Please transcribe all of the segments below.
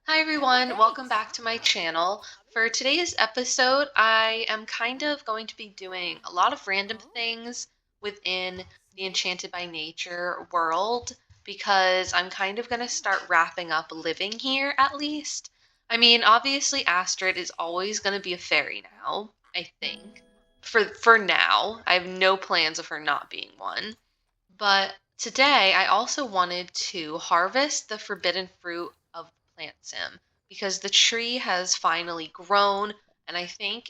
Hi everyone, welcome back to my channel. For today's episode, I am kind of going to be doing a lot of random things within the Enchanted by Nature world because I'm kind of going to start wrapping up living here at least. I mean, obviously Astrid is always going to be a fairy now, I think. For now, I have no plans of her not being one. But today I also wanted to harvest the forbidden fruit of Plant Sim because the tree has finally grown and I think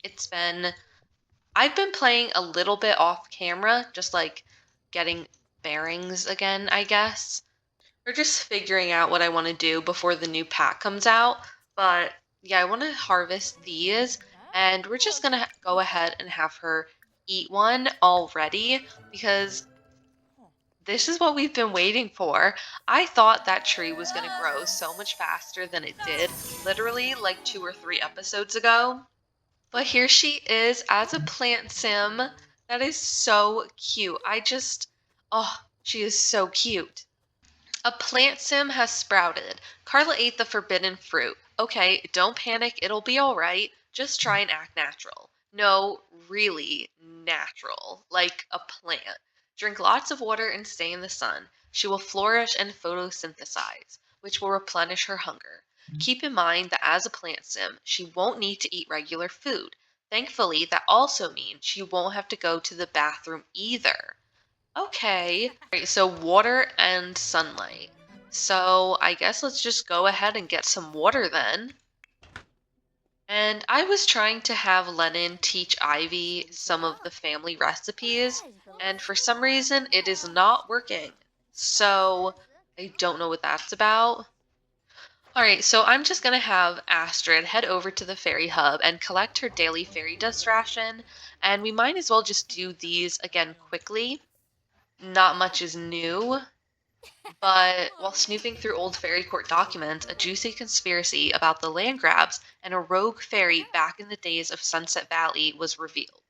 I've been playing a little bit off camera, just like getting bearings again, I guess, or just figuring out what I want to do before the new pack comes out. But yeah, I want to harvest these and we're just going to go ahead and have her eat one already because this is what we've been waiting for. I thought that tree was going to grow so much faster than it did, literally like 2 or 3 episodes ago. But here she is as a plant sim. That is so cute. Oh, she is so cute. A plant sim has sprouted. Carla ate the forbidden fruit. Okay, don't panic, it'll be alright. Just try and act natural. No, really natural, like a plant. Drink lots of water and stay in the sun. She will flourish and photosynthesize, which will replenish her hunger. Keep in mind that as a plant sim, she won't need to eat regular food. Thankfully, that also means she won't have to go to the bathroom either. Okay. Right, so water and sunlight. So I guess let's just go ahead and get some water then. And I was trying to have Lennon teach Ivy some of the family recipes, and for some reason it is not working. So I don't know what that's about. Alright, so I'm just gonna have Astrid head over to the fairy hub and collect her daily fairy dust ration, and we might as well just do these again quickly. Not much is new. But while snooping through old fairy court documents, a juicy conspiracy about the land grabs and a rogue fairy back in the days of Sunset Valley was revealed.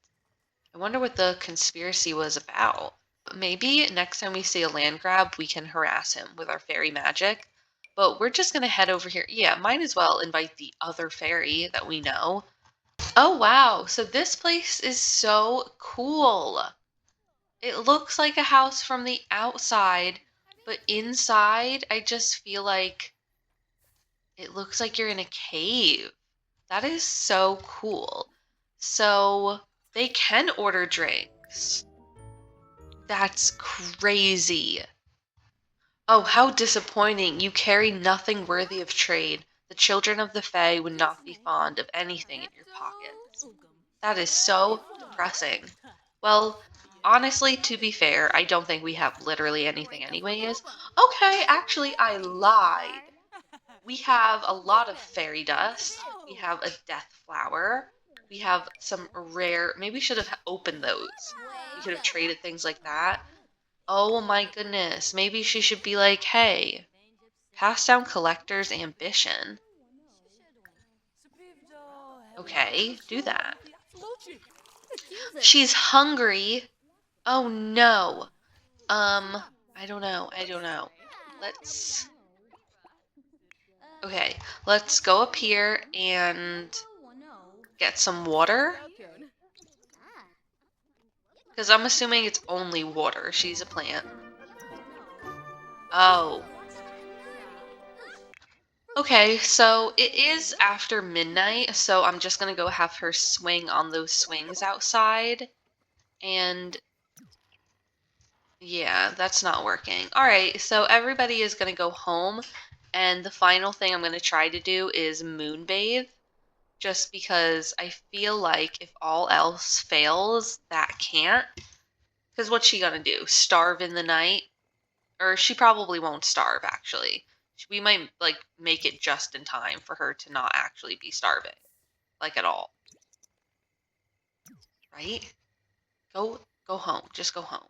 I wonder what the conspiracy was about. Maybe next time we see a land grab, we can harass him with our fairy magic. But we're just going to head over here. Yeah, might as well invite the other fairy that we know. Oh, wow. So this place is so cool. It looks like a house from the outside, but inside, I just feel like it looks like you're in a cave. That is so cool. So they can order drinks. That's crazy. Oh, how disappointing. You carry nothing worthy of trade. The children of the Fae would not be fond of anything in your pockets. That is so depressing. Well, honestly, to be fair, I don't think we have literally anything anyways. Okay, actually, I lied. We have a lot of fairy dust. We have a death flower. We have some rare, maybe we should have opened those. We could have traded things like that. Oh my goodness, maybe she should be like, hey, pass down collector's ambition. Okay, do that. She's hungry. Oh no. I don't know. I don't know. Let's. Okay, let's go up here and get some water. Because I'm assuming it's only water. She's a plant. Oh. Okay, so it is after midnight, so I'm just gonna go have her swing on those swings outside. And yeah, that's not working. Alright, so everybody is gonna go home. And the final thing I'm gonna try to do is moonbathe. Just because I feel like if all else fails, that can't. Because what's she gonna do? Starve in the night? Or she probably won't starve, actually. We might, like, make it just in time for her to not actually be starving. Like, at all. Right? Go home. Just go home.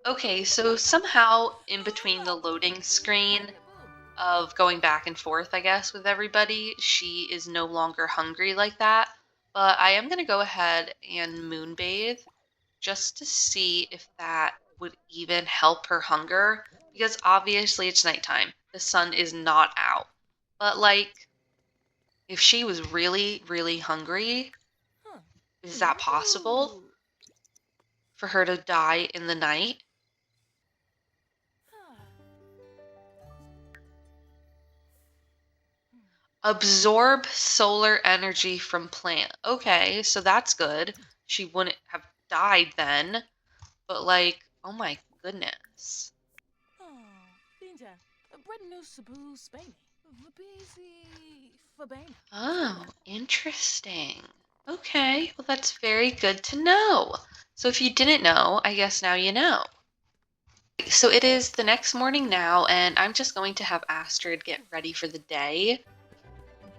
Okay, so somehow in between the loading screen of going back and forth, I guess, with everybody, she is no longer hungry like that. But I am going to go ahead and moonbathe just to see if that would even help her hunger, because obviously it's nighttime. The sun is not out. But like, if she was really, really hungry, is that possible for her to die in the night? Absorb solar energy from plant. Okay, so that's good. She wouldn't have died then. But like, oh my goodness. Oh, interesting. Okay, well that's very good to know. So if you didn't know, I guess now you know. So it is the next morning now, and I'm just going to have Astrid get ready for the day.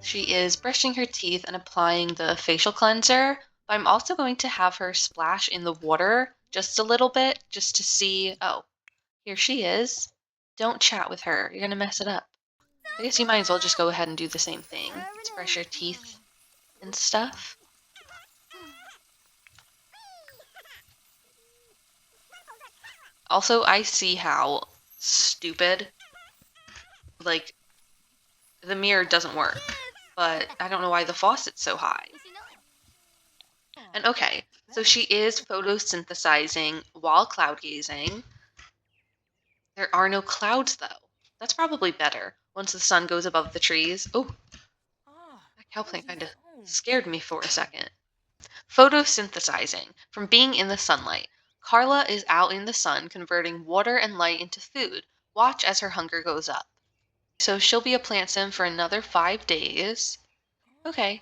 She is brushing her teeth and applying the facial cleanser, but I'm also going to have her splash in the water just a little bit just to see. Oh, here she is. Don't chat with her. You're going to mess it up. I guess you might as well just go ahead and do the same thing. Let's brush your teeth and stuff. Also, I see how stupid, like, the mirror doesn't work, but I don't know why the faucet's so high. And okay, so she is photosynthesizing while cloud gazing. There are no clouds, though. That's probably better once the sun goes above the trees. Oh, that cow plant kind of scared me for a second. Photosynthesizing, from being in the sunlight. Carla is out in the sun converting water and light into food. Watch as her hunger goes up. So she'll be a plant sim for another 5 days. Okay.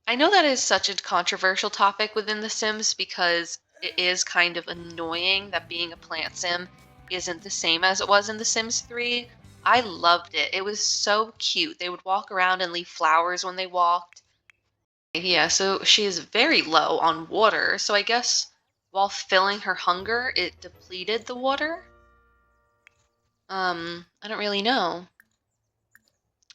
I know that is such a controversial topic within The Sims because it is kind of annoying that being a plant sim isn't the same as it was in The Sims 3. I loved it. It was so cute. They would walk around and leave flowers when they walked. Yeah, so she is very low on water, so I guess while filling her hunger, it depleted the water? I don't really know.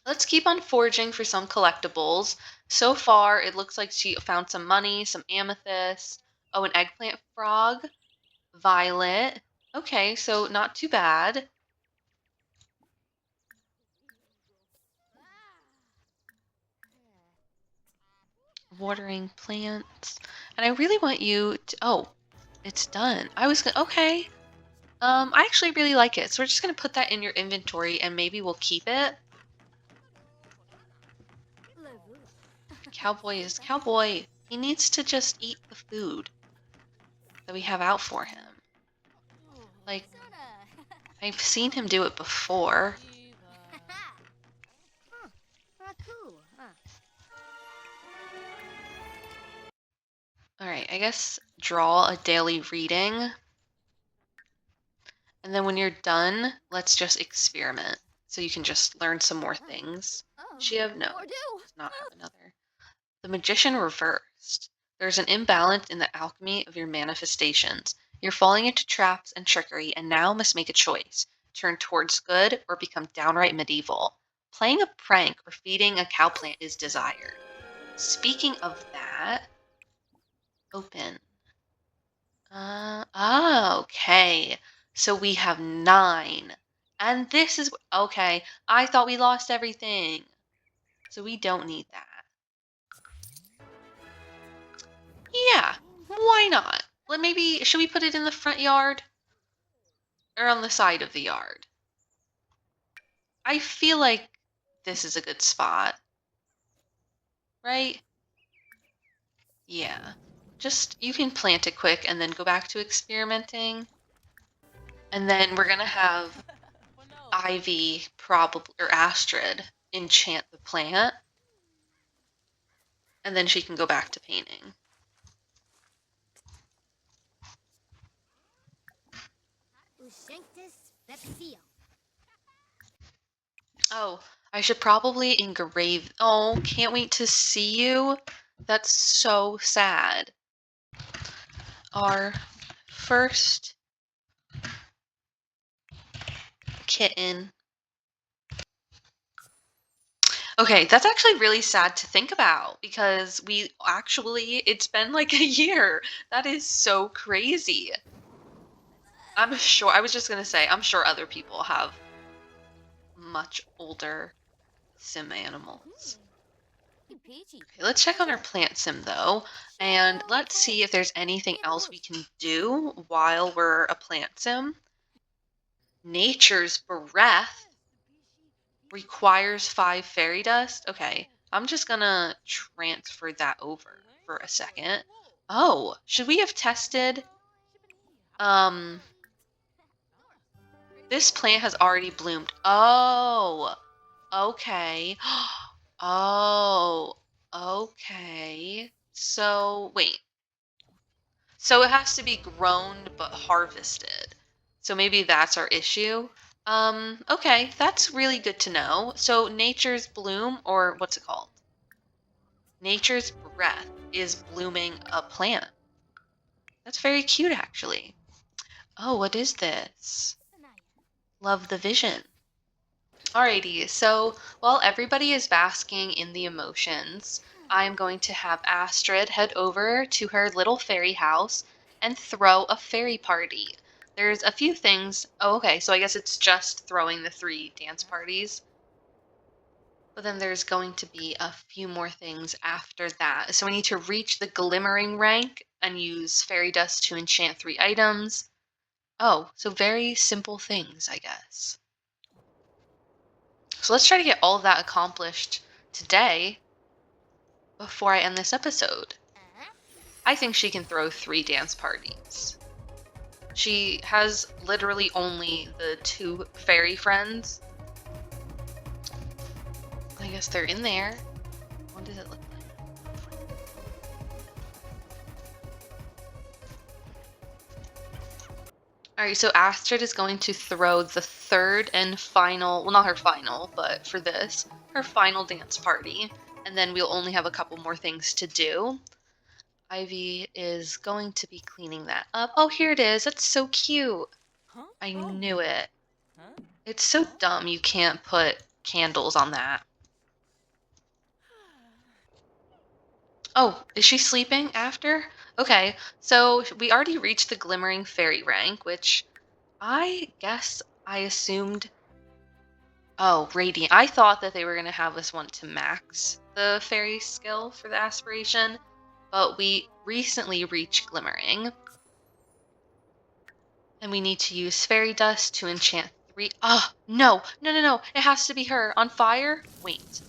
Let's keep on foraging for some collectibles. So far, it looks like she found some money, some amethyst. Oh, an eggplant frog. Violet. Okay, so not too bad. Watering plants. And I really want you to... Oh, it's done. I was gonna... Okay. I actually really like it. So we're just gonna put that in your inventory and maybe we'll keep it. Cowboy is Cowboy. He needs to just eat the food that we have out for him. Like, I've seen him do it before. Alright, I guess draw a daily reading. And then when you're done, let's just experiment. So you can just learn some more things. She have no, does not have another. The Magician reversed. There's an imbalance in the alchemy of your manifestations. You're falling into traps and trickery and now must make a choice. Turn towards good or become downright medieval. Playing a prank or feeding a cow plant is desired. Speaking of that, open. Okay. So we have 9. And this is, okay, I thought we lost everything. So we don't need that. Yeah, why not? Maybe, should we put it in the front yard? Or on the side of the yard? I feel like this is a good spot. Right? Yeah. Just, you can plant it quick and then go back to experimenting. And then we're gonna have Ivy, probably, or Astrid, enchant the plant. And then she can go back to painting. Oh, I should probably engrave. Oh, can't wait to see you. That's so sad. Our first kitten. Okay, that's actually really sad to think about because it's been like a year. That is so crazy. I'm sure, I was just gonna say, I'm sure other people have much older sim animals. Okay, let's check on our plant sim though, and let's see if there's anything else we can do while we're a plant sim. Nature's Breath requires 5 fairy dust. Okay, I'm just gonna transfer that over for a second. Oh, should we have tested? Um, this plant has already bloomed. Oh, okay. Oh, okay. So, wait. So it has to be grown but harvested. So maybe that's our issue. Okay, that's really good to know. So nature's bloom, or what's it called? Nature's breath is blooming a plant. That's very cute, actually. Oh, what is this? Love the vision. Alrighty, so while everybody is basking in the emotions, I'm going to have Astrid head over to her little fairy house and throw a fairy party. There's a few things. Oh, okay, so I guess it's just throwing the 3 dance parties. But then there's going to be a few more things after that. So we need to reach the glimmering rank and use fairy dust to enchant 3 items. Oh, so very simple things, I guess. So let's try to get all of that accomplished today before I end this episode. I think she can throw 3 dance parties. She has literally only the 2 fairy friends. I guess they're in there. What does it look like? Alright, so Astrid is going to throw the 3rd and final, well, not her final, but for this, her final dance party. And then we'll only have a couple more things to do. Ivy is going to be cleaning that up. Oh, here it is. That's so cute. I knew it. It's so dumb you can't put candles on that. Oh, is she sleeping after? Okay, so we already reached the Glimmering Fairy rank, which I guess I assumed. Oh, Radiant. I thought that they were going to have us want to max the fairy skill for the aspiration, but we recently reached Glimmering. And we need to use fairy dust to enchant 3. Oh, no, no, no, no. It has to be her. On fire? Wait.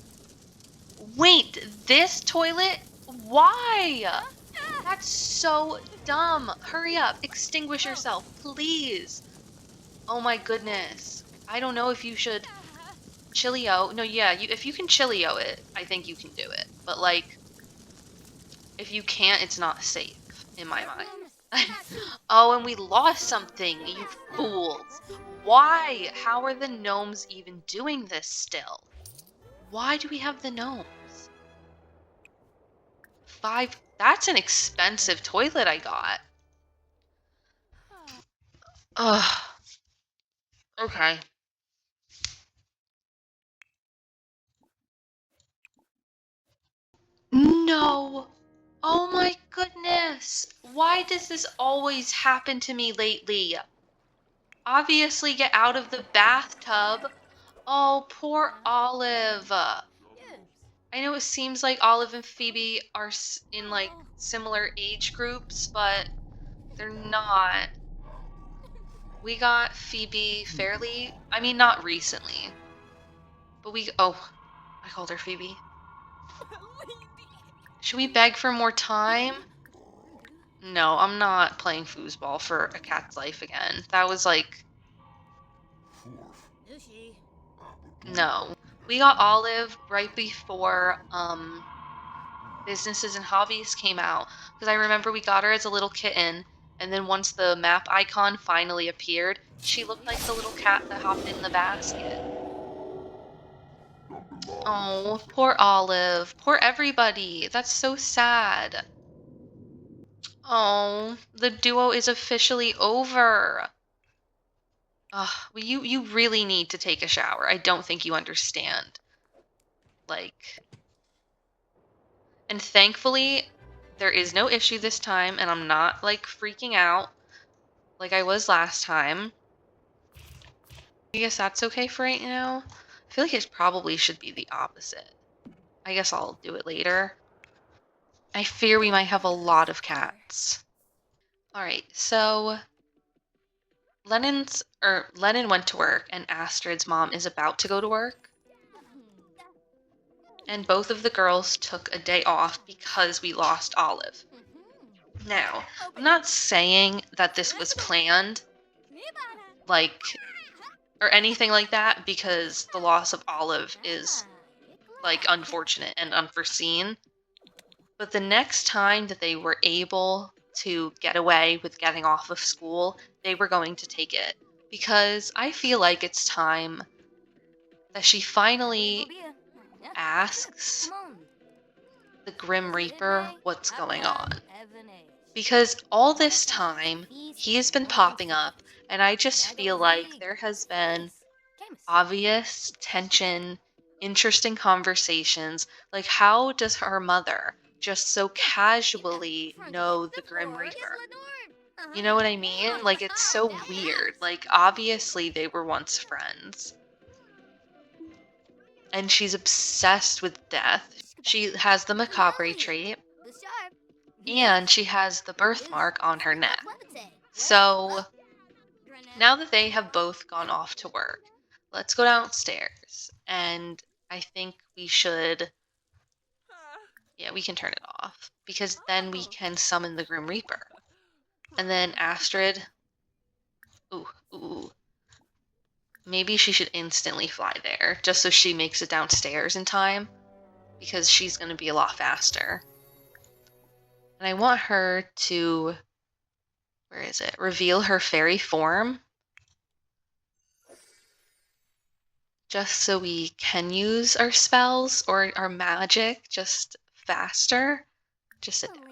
Wait, this toilet? Why? That's so dumb. Hurry up. Extinguish yourself, please. Oh my goodness. I don't know if you should chillio. No, yeah, if you can chillio it, I think you can do it. But, like, if you can't, it's not safe, in my mind. Oh, and we lost something, you fools. Why? How are the gnomes even doing this still? Why do we have the gnomes? 5. That's an expensive toilet I got. Ugh. Okay. No. Oh my goodness. Why does this always happen to me lately? Obviously, get out of the bathtub. Oh, poor Olive. I know it seems like Olive and Phoebe are in like similar age groups, but they're not. We got Phoebe fairly, I mean, not recently, but oh, I called her Phoebe. Should we beg for more time? No, I'm not playing foosball for a cat's life again. That was like, no. We got Olive right before, Businesses and Hobbies came out, because I remember we got her as a little kitten, and then once the map icon finally appeared, she looked like the little cat that hopped in the basket. Oh, poor Olive. Poor everybody. That's so sad. Oh, the duo is officially over. Ugh, well, you really need to take a shower. I don't think you understand. Like, and thankfully, there is no issue this time, and I'm not, like, freaking out. like I was last time. I guess that's okay for right now. I feel like it probably should be the opposite. I guess I'll do it later. I fear we might have a lot of cats. Alright, so Lennon went to work and Astrid's mom is about to go to work. And both of the girls took a day off because we lost Olive. Now, I'm not saying that this was planned, like, or anything like that, because the loss of Olive is, like, unfortunate and unforeseen. But the next time that they were able to get away with getting off of school, they were going to take it. Because I feel like it's time that she finally asks the Grim Reaper what's going on. Because all this time, he has been popping up, and I just feel like there has been obvious tension, interesting conversations. Like, how does her mother just so casually know the Grim Reaper? You know what I mean? Like, it's so weird. Like, obviously they were once friends. And she's obsessed with death. She has the macabre trait, and she has the birthmark on her neck. So, now that they have both gone off to work, let's go downstairs. And I think we should... Yeah, we can turn it off. Because then we can summon the Grim Reaper. And then Astrid... Ooh. Maybe she should instantly fly there, just so she makes it downstairs in time. Because she's going to be a lot faster. And I want her to... Where is it? Reveal her fairy form. Just so we can use our spells or our magic just faster. Just sit down.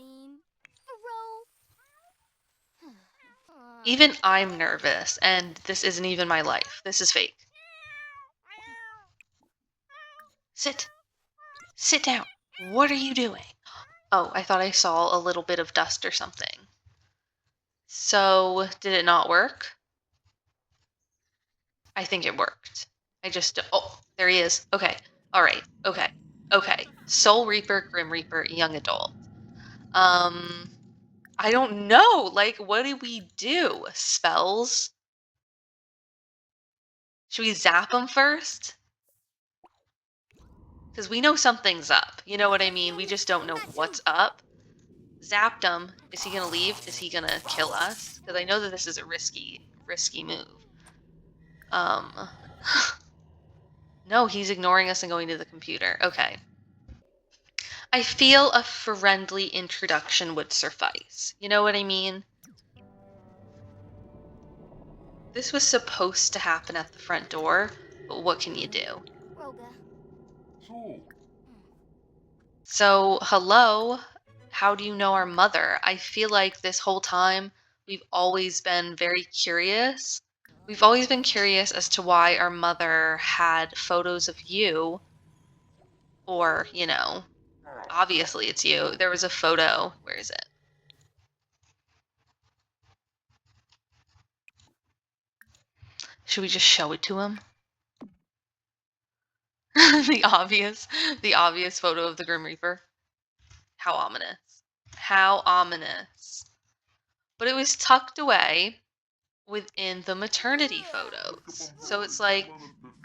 Even I'm nervous, and this isn't even my life. This is fake. Sit. Sit down. What are you doing? Oh, I thought I saw a little bit of dust or something. So, did it not work? I think it worked. I just... Oh, there he is. Okay. Alright. Okay. Soul Reaper, Grim Reaper, Young Adult. I don't know. Like, what do we do? Spells? Should we zap them first? Because we know something's up. You know what I mean? We just don't know what's up. Zapped him. Is he gonna leave? Is he gonna kill us? Because I know that this is a risky move. No, he's ignoring us and going to the computer. Okay. I feel a friendly introduction would suffice. You know what I mean? This was supposed to happen at the front door, but what can you do? So, hello? How do you know our mother? I feel like this whole time we've always been very curious. We've always been curious as to why our mother had photos of you. Or, you know, obviously it's you. There was a photo. Where is it? Should we just show it to him? the obvious photo of the Grim Reaper. How ominous. How ominous. But it was tucked away within the maternity photos. So it's like,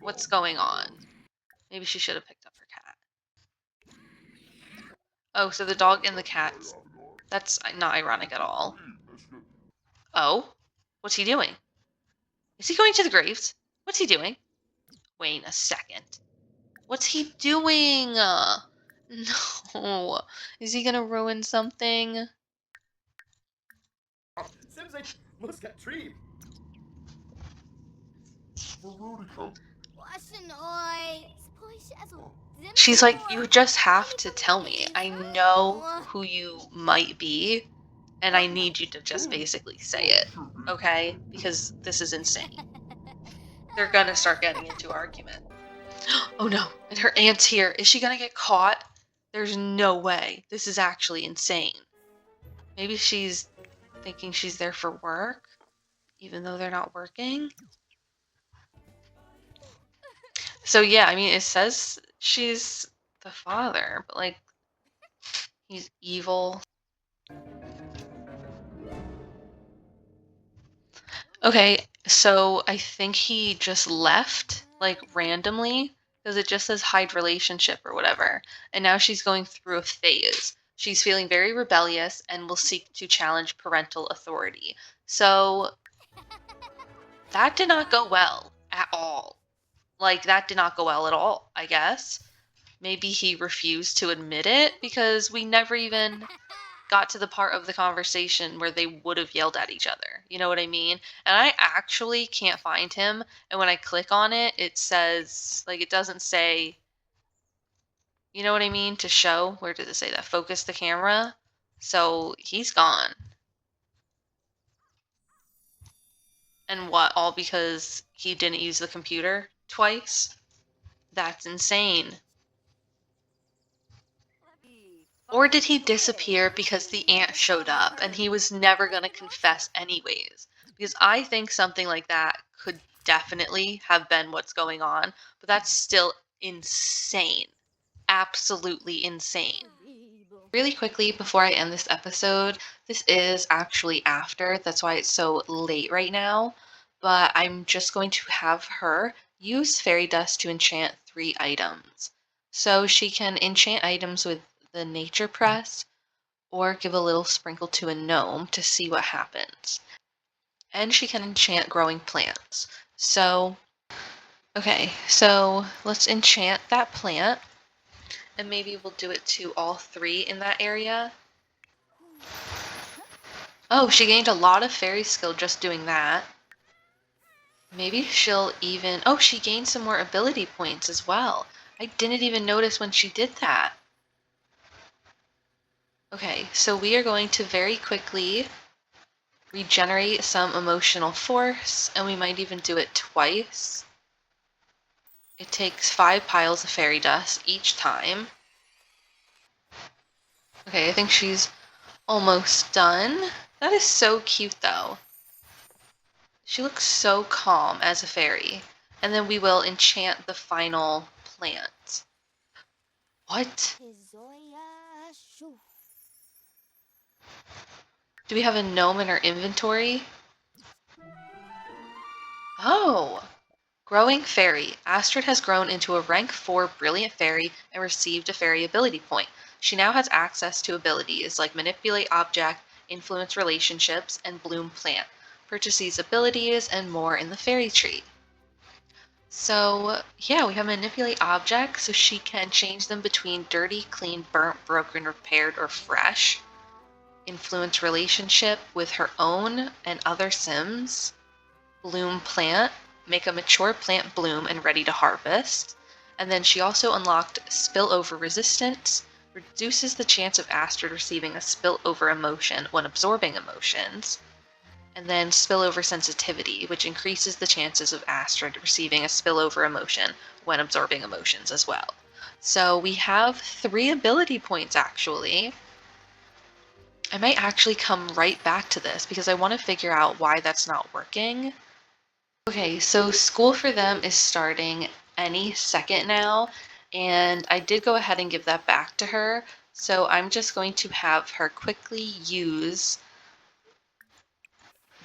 what's going on? Maybe she should have picked up her cat. Oh, so the dog and the cats. That's not ironic at all. Oh? What's he doing? Is he going to the graves? What's he doing? Wait a second. What's he doing? No. Is he gonna ruin something? She's like, you just have to tell me. I know who you might be, and I need you to just basically say it, okay? Because this is insane. They're gonna start getting into argument. Oh no, and her aunt's here. Is she gonna get caught? There's no way. This is actually insane. Maybe she's thinking she's there for work? even though they're not working. So yeah, I mean, it says she's the father, but like, he's evil. Okay, so I think he just left, like, randomly, because it just says hide relationship or whatever. And now she's going through a phase. She's feeling very rebellious and will seek to challenge parental authority. So that did not go well at all. Like, that did not go well at all, I guess. Maybe he refused to admit it because we never even got to the part of the conversation where they would have yelled at each other. You know what I mean? And I actually can't find him. And when I click on it, it says, like, it doesn't say, you know what I mean? To show. Where does it say that? Focus the camera. So he's gone. And what? All because he didn't use the computer twice? That's insane. Or did he disappear because the aunt showed up and he was never going to confess anyways? Because I think something like that could definitely have been what's going on, but that's still insane. Absolutely insane. Really quickly before I end this episode, this is actually after, that's why it's so late right now, but I'm just going to have her use fairy dust to enchant 3 items. So she can enchant items with the nature press or give a little sprinkle to a gnome to see what happens. And she can enchant growing plants. So, okay, so let's enchant that plant. And maybe we'll do it to all 3 in that area. Oh, she gained a lot of fairy skill just doing that. Maybe she'll even... Oh, she gained some more ability points as well. I didn't even notice when she did that. Okay, so we are going to very quickly regenerate some emotional force, and we might even do it twice. It takes 5 piles of fairy dust each time. Okay, I think she's almost done. That is so cute, though. She looks so calm as a fairy. And then we will enchant the final plant. What? Do we have a gnome in our inventory? Oh! Growing Fairy. Astrid has grown into a rank 4 brilliant fairy and received a fairy ability point. She now has access to abilities like Manipulate Object, Influence Relationships, and Bloom Plant. Purchase these abilities and more in the fairy tree. So, yeah, we have Manipulate Objects, so she can change them between dirty, clean, burnt, broken, repaired, or fresh. Influence Relationship with her own and other Sims. Bloom Plant, make a mature plant bloom and ready to harvest. And then she also unlocked Spillover Resistance, reduces the chance of Astrid receiving a spillover emotion when absorbing emotions. And then Spillover Sensitivity, which increases the chances of Astrid receiving a spillover emotion when absorbing emotions as well. So we have 3 ability points actually. I might actually come right back to this because I want to figure out why that's not working. Okay, so school for them is starting any second now, and I did go ahead and give that back to her. So I'm just going to have her quickly use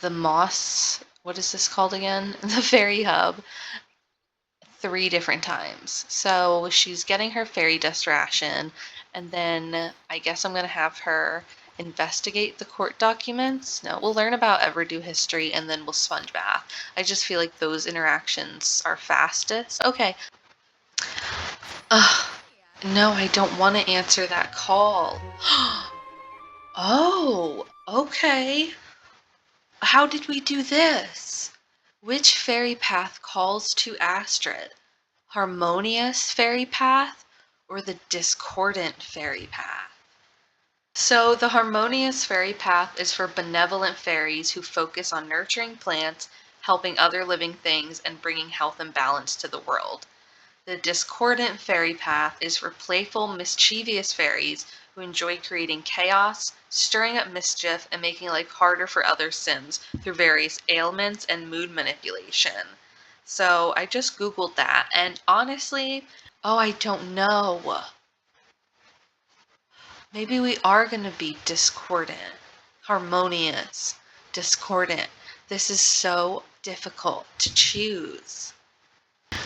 the moss, what is this called again? The fairy hub, 3 different times. So she's getting her fairy dust ration, and then I guess I'm going to have her investigate the court documents. No, we'll learn about Everdew history, and then we'll sponge bath. I just feel like those interactions are fastest. Okay. Ugh. No, I don't want to answer that call. Oh, okay. How did we do this? Which fairy path calls to Astrid? Harmonious fairy path or the discordant fairy path? So the harmonious fairy path is for benevolent fairies who focus on nurturing plants, helping other living things, and bringing health and balance to the world. The discordant fairy path is for playful, mischievous fairies who enjoy creating chaos, stirring up mischief, and making life harder for other Sims through various ailments and mood manipulation. So I just Googled that, and honestly, oh, I don't know. Maybe we are going to be discordant, harmonious, discordant. This is so difficult to choose.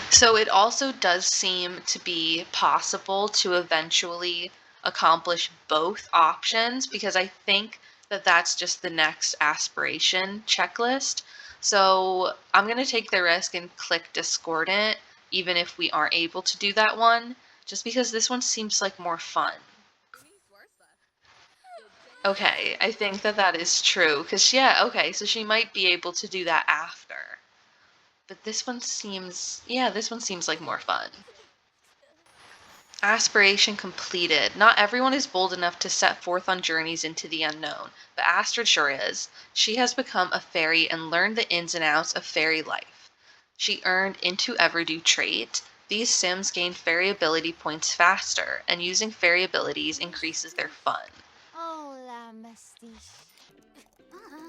So it also does seem to be possible to eventually accomplish both options because I think that that's just the next aspiration checklist. So I'm going to take the risk and click discordant, even if we aren't able to do that one, just because this one seems like more fun. Okay, I think that that is true. Because, yeah, okay, so she might be able to do that after. But this one seems, yeah, this one seems like more fun. Aspiration completed. Not everyone is bold enough to set forth on journeys into the unknown, but Astrid sure is. She has become a fairy and learned the ins and outs of fairy life. She earned Into Everdew trait. These Sims gain fairy ability points faster, and using fairy abilities increases their fun. Oh, la mastiche.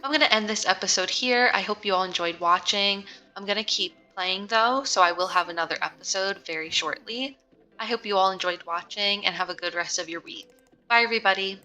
I'm going to end this episode here. I hope you all enjoyed watching. I'm going to keep playing though, so I will have another episode very shortly. I hope you all enjoyed watching and have a good rest of your week. Bye, everybody.